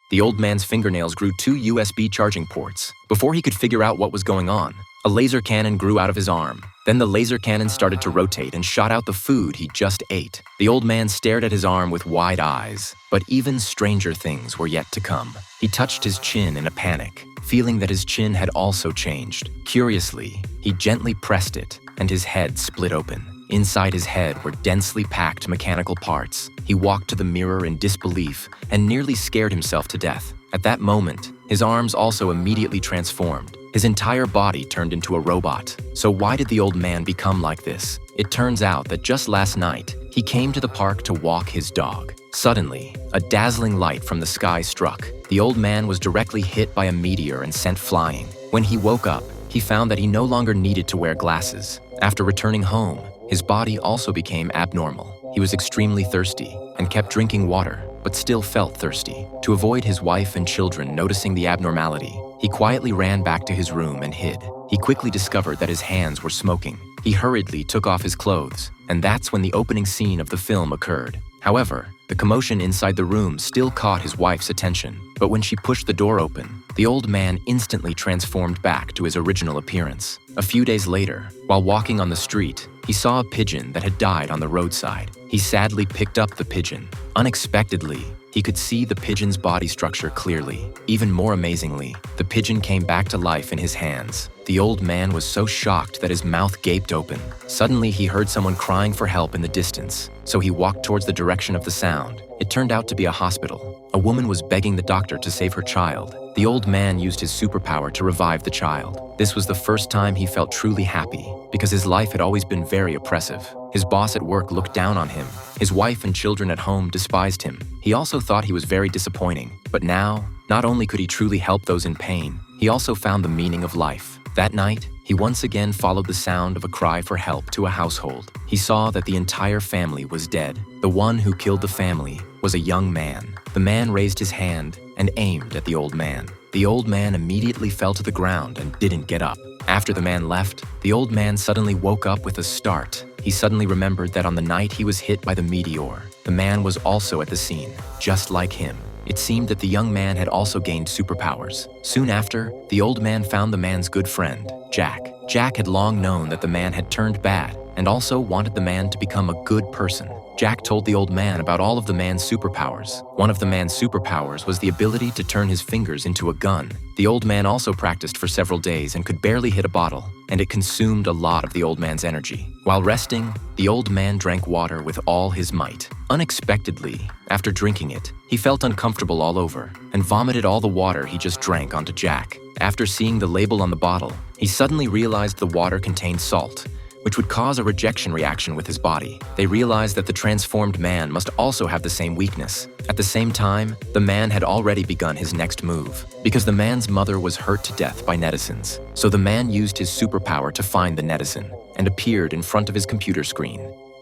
The old man's fingernails grew 2 USB charging ports. Before he could figure out what was going on, a laser cannon grew out of his arm. Then the laser cannon started to rotate and shot out the food he just ate. The old man stared at his arm with wide eyes, but even stranger things were yet to come. He touched his chin in a panic, feeling that his chin had also changed. Curiously, he gently pressed it, and his head split open. Inside his head were densely packed mechanical parts. He walked to the mirror in disbelief and nearly scared himself to death. At that moment, his arms also immediately transformed. His entire body turned into a robot. So why did the old man become like this? It turns out that just last night, he came to the park to walk his dog. Suddenly, a dazzling light from the sky struck. The old man was directly hit by a meteor and sent flying. When he woke up, he found that he no longer needed to wear glasses. After returning home, his body also became abnormal. He was extremely thirsty and kept drinking water, but still felt thirsty. To avoid his wife and children noticing the abnormality, he quietly ran back to his room and hid. He quickly discovered that his hands were smoking. He hurriedly took off his clothes, and that's when the opening scene of the film occurred. However, the commotion inside the room still caught his wife's attention, but when she pushed the door open, the old man instantly transformed back to his original appearance. A few days later, while walking on the street, he saw a pigeon that had died on the roadside. He sadly picked up the pigeon. Unexpectedly, he could see the pigeon's body structure clearly. Even more amazingly, the pigeon came back to life in his hands. The old man was so shocked that his mouth gaped open. Suddenly, he heard someone crying for help in the distance, so he walked towards the direction of the sound. It turned out to be a hospital. A woman was begging the doctor to save her child. The old man used his superpower to revive the child. This was the first time he felt truly happy, because his life had always been very oppressive. His boss at work looked down on him. His wife and children at home despised him. He also thought he was very disappointing. But now, not only could he truly help those in pain, he also found the meaning of life. That night, he once again followed the sound of a cry for help to a household. He saw that the entire family was dead. The one who killed the family was a young man. The man raised his hand and aimed at the old man. The old man immediately fell to the ground and didn't get up. After the man left, the old man suddenly woke up with a start. He suddenly remembered that on the night he was hit by the meteor, the man was also at the scene, just like him. It seemed that the young man had also gained superpowers. Soon after, the old man found the man's good friend, Jack. Jack had long known that the man had turned bad and also wanted the man to become a good person. Jack told the old man about all of the man's superpowers. One of the man's superpowers was the ability to turn his fingers into a gun. The old man also practiced for several days and could barely hit a bottle, and it consumed a lot of the old man's energy. While resting, the old man drank water with all his might. Unexpectedly, after drinking it, he felt uncomfortable all over and vomited all the water he just drank onto Jack. After seeing the label on the bottle, he suddenly realized the water contained salt, which would cause a rejection reaction with his body. They realized that the transformed man must also have the same weakness. At the same time, the man had already begun his next move, because the man's mother was hurt to death by netizens. So the man used his superpower to find the netizen and appeared in front of his computer screen.